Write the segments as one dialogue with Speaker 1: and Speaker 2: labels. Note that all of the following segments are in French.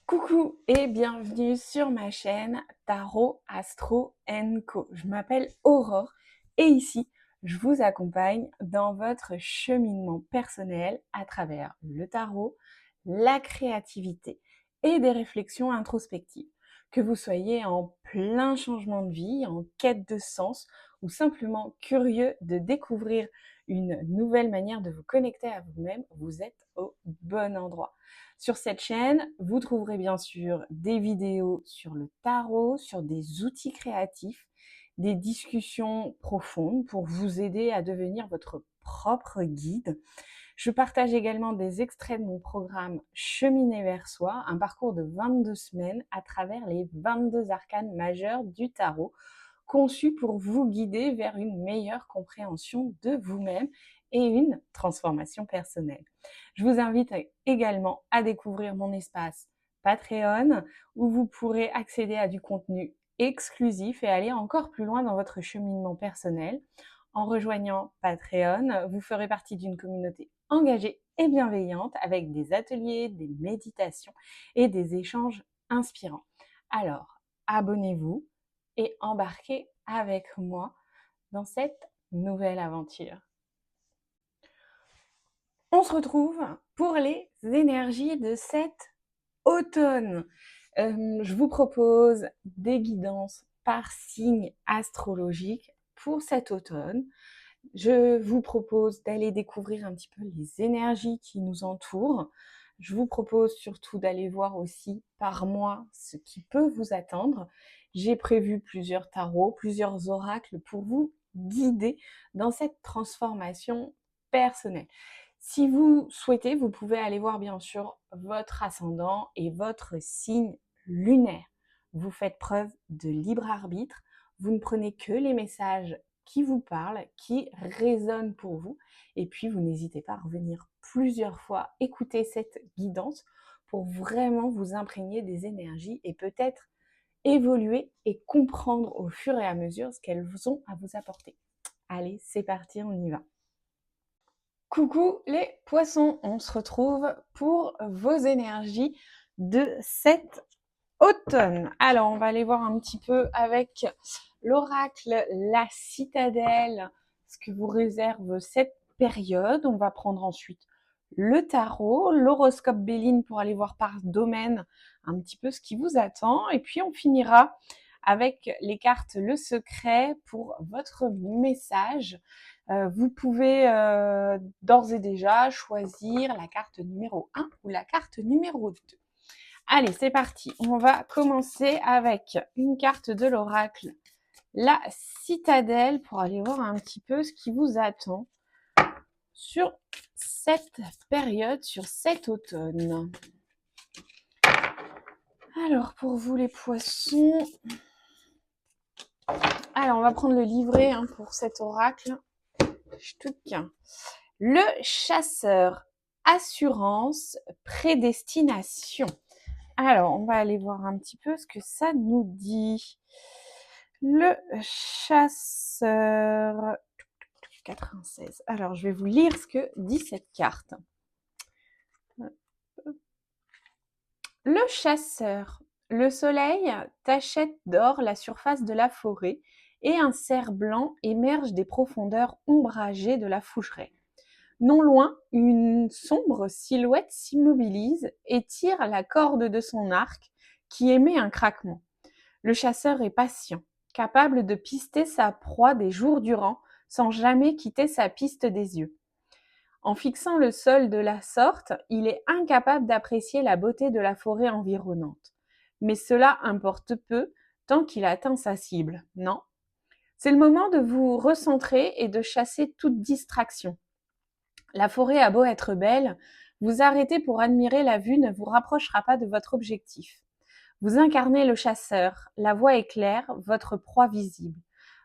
Speaker 1: Coucou et bienvenue sur ma chaîne Tarot Astro Co. Je m'appelle Aurore et ici, je vous accompagne dans votre cheminement personnel à travers le tarot, la créativité et des réflexions introspectives. Que vous soyez en plein changement de vie, en quête de sens ou simplement curieux de découvrir une nouvelle manière de vous connecter à vous-même, vous êtes au bon endroit. Sur cette chaîne, vous trouverez bien sûr des vidéos sur le tarot, sur des outils créatifs, des discussions profondes pour vous aider à devenir votre propre guide. Je partage également des extraits de mon programme Cheminer vers soi, un parcours de 22 semaines à travers les 22 arcanes majeurs du tarot, conçu pour vous guider vers une meilleure compréhension de vous-même et une transformation personnelle. Je vous invite également à découvrir mon espace Patreon, où vous pourrez accéder à du contenu exclusif et aller encore plus loin dans votre cheminement personnel. En rejoignant Patreon, vous ferez partie d'une communauté engagée et bienveillante avec des ateliers, des méditations et des échanges inspirants. Alors, abonnez-vous et embarquez avec moi dans cette nouvelle aventure. On se retrouve pour les énergies de cet automne. Je vous propose des guidances par signe astrologique pour cet automne. Je vous propose d'aller découvrir un petit peu les énergies qui nous entourent. Je vous propose surtout d'aller voir aussi par mois ce qui peut vous attendre. J'ai prévu plusieurs tarots, plusieurs oracles pour vous guider dans cette transformation personnelle. Si vous souhaitez, vous pouvez aller voir bien sûr votre ascendant et votre signe lunaire. Vous faites preuve de libre arbitre. Vous ne prenez que les messages qui vous parlent, qui résonnent pour vous. Et puis, vous n'hésitez pas à revenir plusieurs fois écouter cette guidance pour vraiment vous imprégner des énergies et peut-être évoluer et comprendre au fur et à mesure ce qu'elles ont à vous apporter. Allez, c'est parti, on y va. Coucou les poissons, on se retrouve pour vos énergies de cet automne. Alors, on va aller voir un petit peu avec l'oracle, la citadelle, ce que vous réserve cette période. On va prendre ensuite le tarot, l'horoscope Béline pour aller voir par domaine un petit peu ce qui vous attend. Et puis, on finira avec les cartes Le Secret pour votre message. Vous pouvez d'ores et déjà choisir la carte numéro 1 ou la carte numéro 2. Allez, c'est parti. On va commencer avec une carte de l'oracle, la citadelle, pour aller voir un petit peu ce qui vous attend sur cette période, sur cet automne. Alors, pour vous les poissons, alors on va prendre le livret pour cet oracle. Le chasseur, assurance, prédestination. Alors, on va aller voir un petit peu ce que ça nous dit. Le chasseur 96. Alors, je vais vous lire ce que dit cette carte. Le chasseur. Le soleil tachète d'or la surface de la forêt et un cerf blanc émerge des profondeurs ombragées de la fougeraie. Non loin, une sombre silhouette s'immobilise et tire la corde de son arc qui émet un craquement. Le chasseur est patient, capable de pister sa proie des jours durant sans jamais quitter sa piste des yeux. En fixant le sol de la sorte, il est incapable d'apprécier la beauté de la forêt environnante. Mais cela importe peu tant qu'il atteint sa cible, non ? C'est le moment de vous recentrer et de chasser toute distraction. La forêt a beau être belle, vous arrêter pour admirer la vue ne vous rapprochera pas de votre objectif. Vous incarnez le chasseur, la voie est claire, votre proie visible.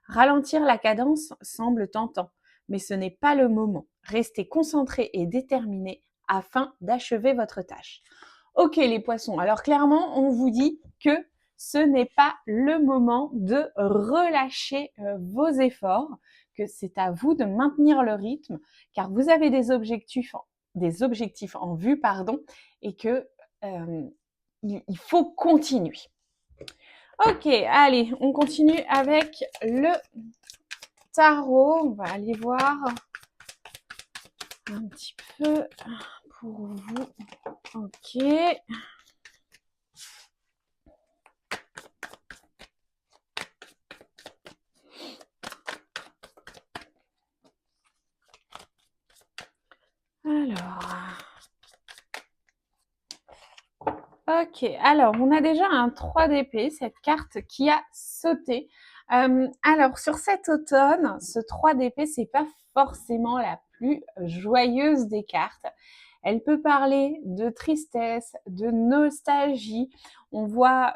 Speaker 1: Ralentir la cadence semble tentant, mais ce n'est pas le moment. Restez concentré et déterminé afin d'achever votre tâche. Ok les poissons, alors clairement on vous dit que ce n'est pas le moment de relâcher vos efforts, que c'est à vous de maintenir le rythme, car vous avez des objectifs en vue, et que il faut continuer. Ok, allez, on continue avec le tarot. On va aller voir un petit peu pour vous. Ok. Ok, alors on a déjà un 3 d'épée, cette carte qui a sauté. Alors sur cet automne, ce 3 d'épée, c'est pas forcément la plus joyeuse des cartes. Elle peut parler de tristesse, de nostalgie. On voit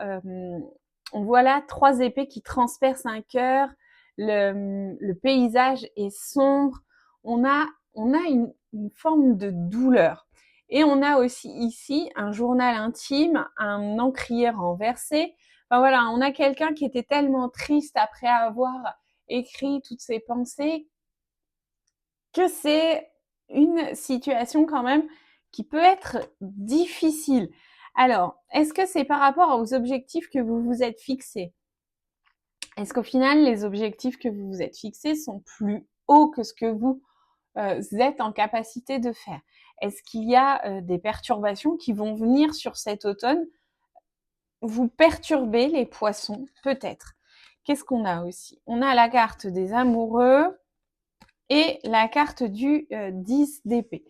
Speaker 1: là 3 épées qui transpercent un cœur. Le paysage est sombre. On a une forme de douleur. Et on a aussi ici un journal intime, un encrier renversé. Enfin voilà, on a quelqu'un qui était tellement triste après avoir écrit toutes ses pensées que c'est une situation quand même qui peut être difficile. Alors, est-ce que c'est par rapport aux objectifs que vous vous êtes fixés? Est-ce qu'au final, les objectifs que vous vous êtes fixés sont plus hauts que ce que vous êtes en capacité de faire? Est-ce qu'il y a des perturbations qui vont venir sur cet automne vous perturber, les poissons? Peut-être. Qu'est-ce qu'on a aussi? On a la carte des amoureux et la carte du 10 d'épée.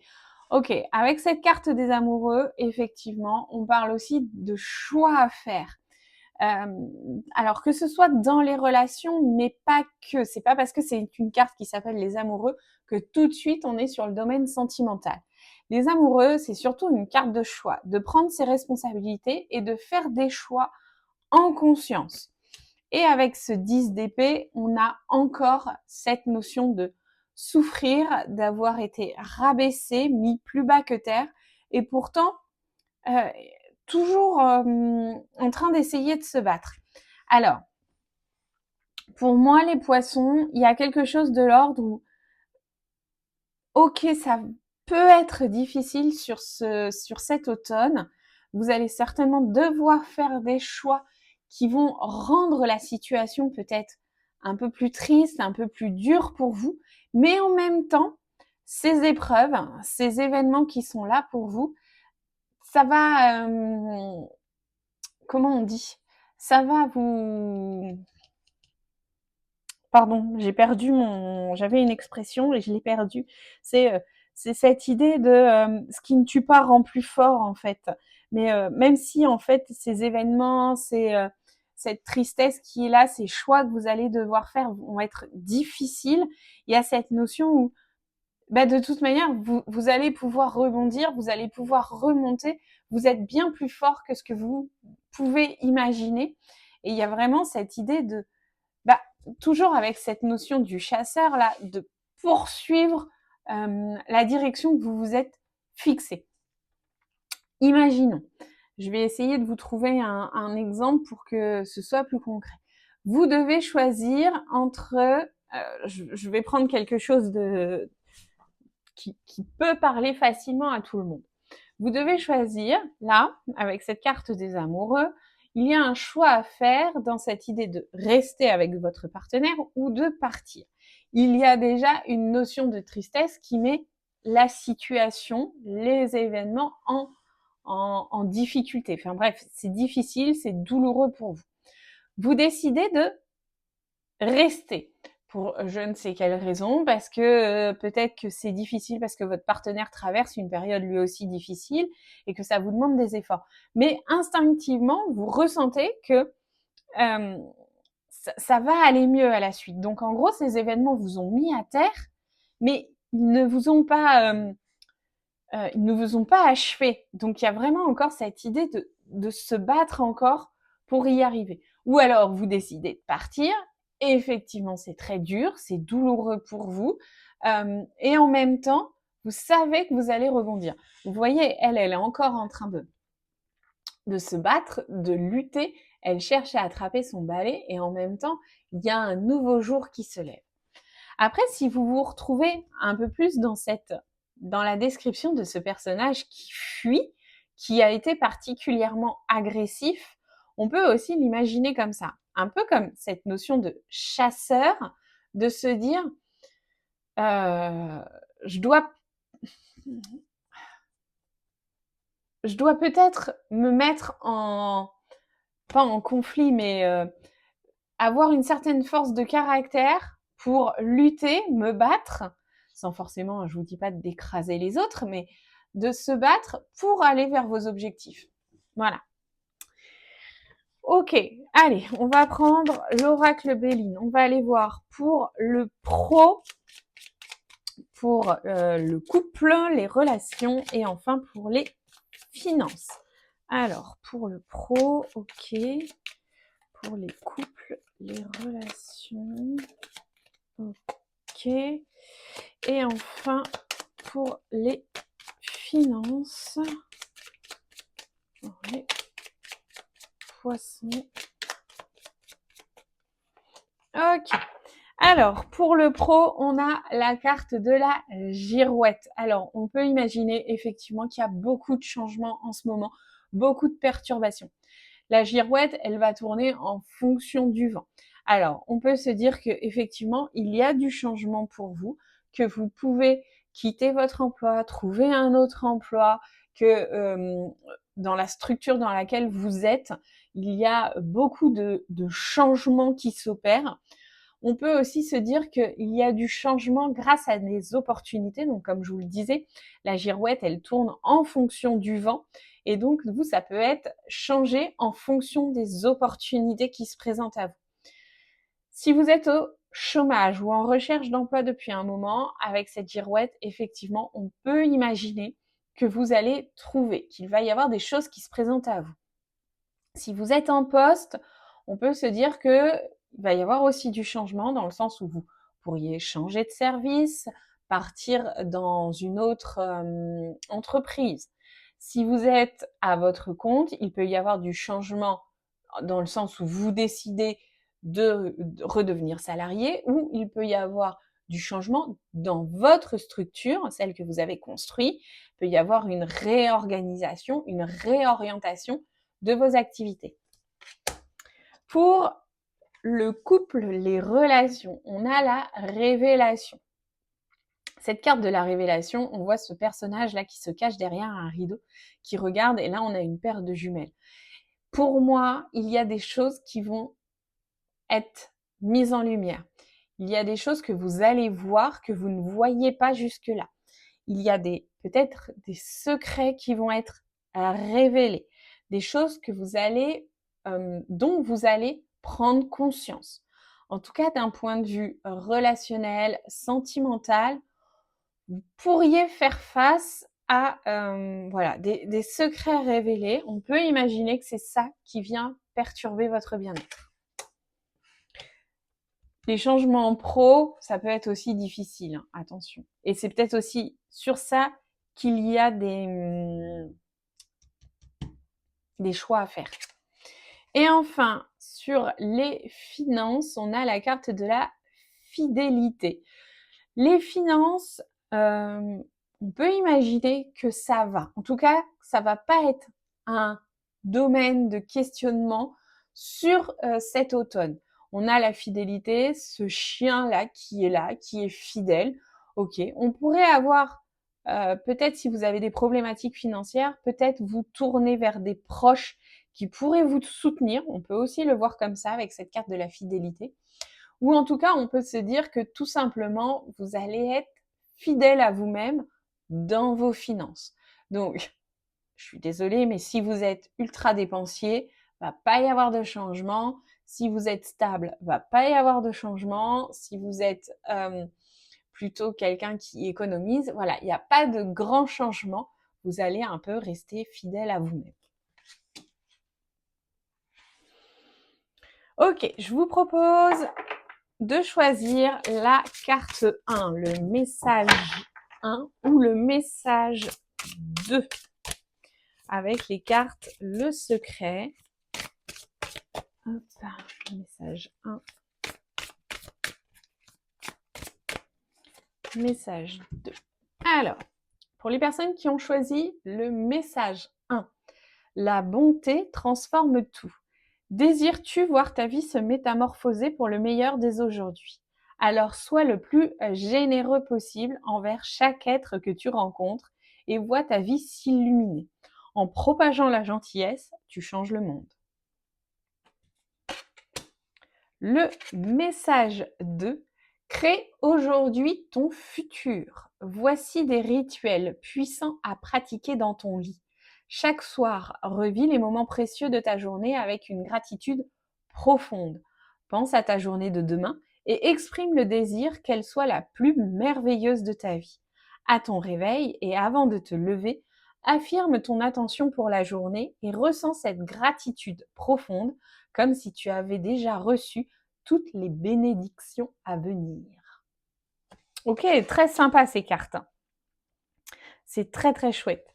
Speaker 1: Ok, avec cette carte des amoureux, effectivement, on parle aussi de choix à faire. Alors que ce soit dans les relations, mais pas que. C'est pas parce que c'est une carte qui s'appelle les amoureux que tout de suite on est sur le domaine sentimental. Les amoureux, c'est surtout une carte de choix, de prendre ses responsabilités et de faire des choix en conscience. Et avec ce 10 d'épée, on a encore cette notion de souffrir, d'avoir été rabaissé, mis plus bas que terre, et pourtant toujours en train d'essayer de se battre. Alors, pour moi, les poissons, il y a quelque chose de l'ordre où, ok, ça peut être difficile sur cet automne. Vous allez certainement devoir faire des choix qui vont rendre la situation peut-être un peu plus triste, un peu plus dure pour vous. Mais en même temps, ces épreuves, ces événements qui sont là pour vous, ça va, comment on dit? Ça va vous... Pardon, j'avais une expression et je l'ai perdue. C'est cette idée de ce qui ne tue pas rend plus fort en fait. Mais même si en fait ces événements, cette tristesse qui est là, ces choix que vous allez devoir faire vont être difficiles, il y a cette notion où de toute manière, vous allez pouvoir rebondir, vous allez pouvoir remonter, vous êtes bien plus fort que ce que vous pouvez imaginer. Et il y a vraiment cette idée de, toujours avec cette notion du chasseur, là, de poursuivre la direction que vous vous êtes fixée. Imaginons, je vais essayer de vous trouver un exemple pour que ce soit plus concret. Vous devez choisir entre, je vais prendre quelque chose qui peut parler facilement à tout le monde. Vous devez choisir, là, avec cette carte des amoureux, il y a un choix à faire dans cette idée de rester avec votre partenaire ou de partir. Il y a déjà une notion de tristesse qui met la situation, les événements en difficulté. Enfin bref, c'est difficile, c'est douloureux pour vous. Vous décidez de rester pour je ne sais quelle raison, parce que peut-être que c'est difficile parce que votre partenaire traverse une période lui aussi difficile et que ça vous demande des efforts. Mais instinctivement, vous ressentez que ça va aller mieux à la suite. Donc en gros, ces événements vous ont mis à terre, mais ils ne vous ont pas achevé. Donc il y a vraiment encore cette idée de se battre encore pour y arriver. Ou alors vous décidez de partir. Et effectivement, c'est très dur, c'est douloureux pour vous. Et en même temps, vous savez que vous allez rebondir. Vous voyez, elle est encore en train de se battre, de lutter. Elle cherche à attraper son balai et en même temps, il y a un nouveau jour qui se lève. Après, si vous vous retrouvez un peu plus dans la description de ce personnage qui fuit, qui a été particulièrement agressif, on peut aussi l'imaginer comme ça. Un peu comme cette notion de chasseur, de se dire je dois peut-être me mettre pas en conflit, mais avoir une certaine force de caractère pour lutter, me battre, sans forcément, je vous dis pas d'écraser les autres, mais de se battre pour aller vers vos objectifs. Voilà. Ok, allez, on va prendre l'oracle Béline. On va aller voir pour le pro, pour le couple, les relations et enfin pour les finances. Alors, pour le pro, ok. Pour les couples, les relations, ok. Et enfin, pour les finances, pour les poissons. Ok. Alors, pour le pro, on a la carte de la girouette. Alors, on peut imaginer effectivement qu'il y a beaucoup de changements en ce moment, beaucoup de perturbations. La girouette, elle va tourner en fonction du vent. Alors, on peut se dire que effectivement, il y a du changement pour vous, que vous pouvez quitter votre emploi, trouver un autre emploi, que dans la structure dans laquelle vous êtes, il y a beaucoup de changements qui s'opèrent. On peut aussi se dire qu'il y a du changement grâce à des opportunités. Donc, comme je vous le disais, la girouette, elle tourne en fonction du vent. Et donc, vous, ça peut être changé en fonction des opportunités qui se présentent à vous. Si vous êtes au chômage ou en recherche d'emploi depuis un moment, avec cette girouette, effectivement, on peut imaginer que vous allez trouver, qu'il va y avoir des choses qui se présentent à vous. Si vous êtes en poste, on peut se dire que il va y avoir aussi du changement dans le sens où vous pourriez changer de service, partir dans une autre entreprise. Si vous êtes à votre compte, il peut y avoir du changement dans le sens où vous décidez de redevenir salarié, ou il peut y avoir du changement dans votre structure, celle que vous avez construite. Il peut y avoir une réorganisation, une réorientation de vos activités. Pour le couple, les relations, on a la révélation. Cette carte de la révélation, on voit ce personnage-là qui se cache derrière un rideau, qui regarde, et là on a une paire de jumelles. Pour moi, il y a des choses qui vont être mises en lumière. Il y a des choses que vous allez voir que vous ne voyez pas jusque-là. Il y a peut-être des secrets qui vont être révélés, des choses que vous allez, dont vous allez prendre conscience. En tout cas, d'un point de vue relationnel, sentimental, vous pourriez faire face à voilà, des secrets révélés. On peut imaginer que c'est ça qui vient perturber votre bien-être. Les changements pro, ça peut être aussi difficile, hein, attention. Et c'est peut-être aussi sur ça qu'il y a des choix à faire. Et enfin, sur les finances, on a la carte de la fidélité. Les finances, on peut imaginer que ça va. En tout cas, ça va pas être un domaine de questionnement sur cet automne. On a la fidélité, ce chien-là, qui est fidèle. Ok, on pourrait avoir, peut-être si vous avez des problématiques financières, peut-être vous tourner vers des proches qui pourraient vous soutenir. On peut aussi le voir comme ça avec cette carte de la fidélité. Ou en tout cas, on peut se dire que tout simplement, vous allez être fidèle à vous-même dans vos finances. Donc, je suis désolée, mais si vous êtes ultra dépensier, va pas y avoir de changement. Si vous êtes stable, va pas y avoir de changement. Si vous êtes plutôt quelqu'un qui économise, voilà, il n'y a pas de grand changement. Vous allez un peu rester fidèle à vous-même. Ok, je vous propose de choisir la carte 1, le message 1 ou le message 2 avec les cartes le secret. Hop, message 1. Message 2. Alors, pour les personnes qui ont choisi le message 1, La bonté transforme tout. Désires-tu voir ta vie se métamorphoser pour le meilleur dès aujourd'hui? Alors sois le plus généreux possible envers chaque être que tu rencontres et vois ta vie s'illuminer. En propageant la gentillesse, tu changes le monde. Le message 2. Crée aujourd'hui ton futur. Voici des rituels puissants à pratiquer dans ton lit. Chaque soir, revis les moments précieux de ta journée avec une gratitude profonde. Pense à ta journée de demain et exprime le désir qu'elle soit la plus merveilleuse de ta vie. À ton réveil et avant de te lever, affirme ton attention pour la journée et ressens cette gratitude profonde comme si tu avais déjà reçu toutes les bénédictions à venir. Ok, très sympa ces cartes. C'est très très chouette.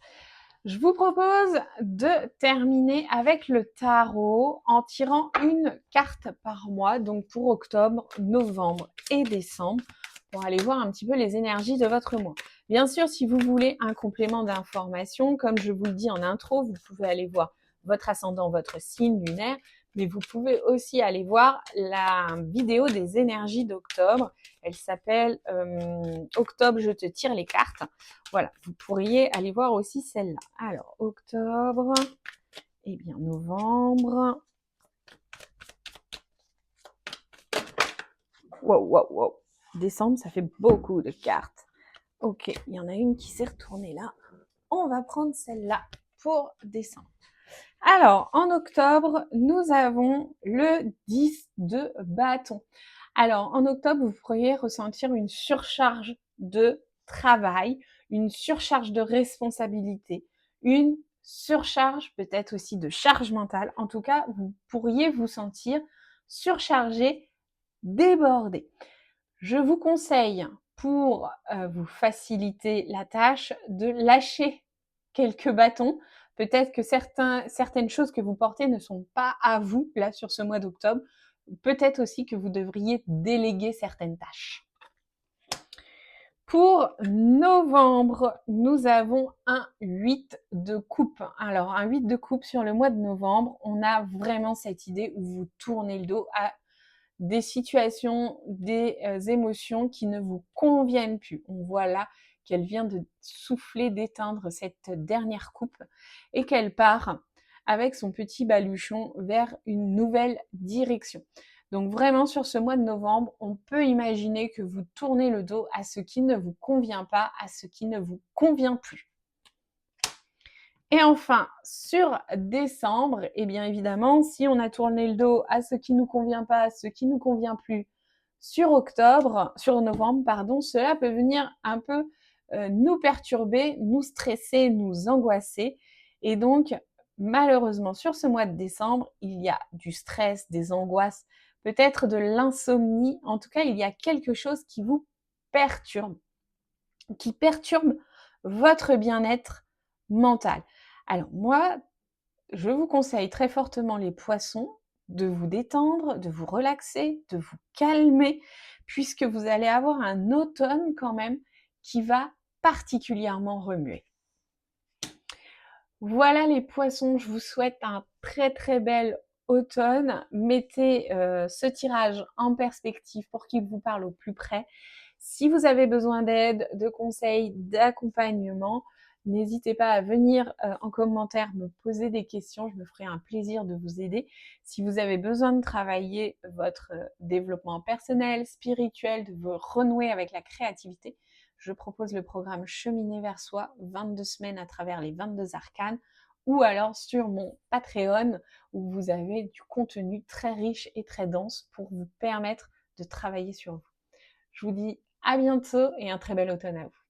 Speaker 1: Je vous propose de terminer avec le tarot en tirant une carte par mois, donc pour octobre, novembre et décembre, pour aller voir un petit peu les énergies de votre mois. Bien sûr, si vous voulez un complément d'information, comme je vous le dis en intro, vous pouvez aller voir votre ascendant, votre signe lunaire, mais vous pouvez aussi aller voir la vidéo des énergies d'octobre. Elle s'appelle Octobre, je te tire les cartes. Voilà, vous pourriez aller voir aussi celle-là. Alors, octobre, et bien novembre. Wow. Décembre, ça fait beaucoup de cartes. Ok, il y en a une qui s'est retournée là. On va prendre celle-là pour décembre. Alors, en octobre, nous avons le 10 de bâton. Alors, en octobre, vous pourriez ressentir une surcharge de travail, une surcharge de responsabilité, une surcharge peut-être aussi de charge mentale. En tout cas, vous pourriez vous sentir surchargé, débordé. Je vous conseille, pour vous faciliter la tâche, de lâcher quelques bâtons. Peut-être que certaines choses que vous portez ne sont pas à vous, là, sur ce mois d'octobre. Peut-être aussi que vous devriez déléguer certaines tâches. Pour novembre, nous avons un 8 de coupe. Alors, un 8 de coupe sur le mois de novembre, on a vraiment cette idée où vous tournez le dos à des situations, des émotions qui ne vous conviennent plus. On voit là qu'elle vient de souffler, d'éteindre cette dernière coupe et qu'elle part avec son petit baluchon vers une nouvelle direction. Donc vraiment sur ce mois de novembre, on peut imaginer que vous tournez le dos à ce qui ne vous convient pas, à ce qui ne vous convient plus. Et enfin, sur décembre, eh bien évidemment, si on a tourné le dos à ce qui ne nous convient pas, à ce qui ne nous convient plus sur novembre, pardon, cela peut venir un peu nous perturber, nous stresser, nous angoisser. Et donc, malheureusement, sur ce mois de décembre, il y a du stress, des angoisses, peut-être de l'insomnie. En tout cas, il y a quelque chose qui vous perturbe, qui perturbe votre bien-être mental. Alors moi, je vous conseille très fortement les poissons, de vous détendre, de vous relaxer, de vous calmer, puisque vous allez avoir un automne quand même qui va particulièrement remuer. Voilà les poissons, je vous souhaite un très très bel automne. Mettez ce tirage en perspective pour qu'il vous parle au plus près. Si vous avez besoin d'aide, de conseils, d'accompagnement, n'hésitez pas à venir en commentaire me poser des questions, je me ferai un plaisir de vous aider. Si vous avez besoin de travailler votre développement personnel, spirituel, de vous renouer avec la créativité, je propose le programme Cheminer vers soi, 22 semaines à travers les 22 arcanes, ou alors sur mon Patreon où vous avez du contenu très riche et très dense pour vous permettre de travailler sur vous. Je vous dis à bientôt et un très bel automne à vous.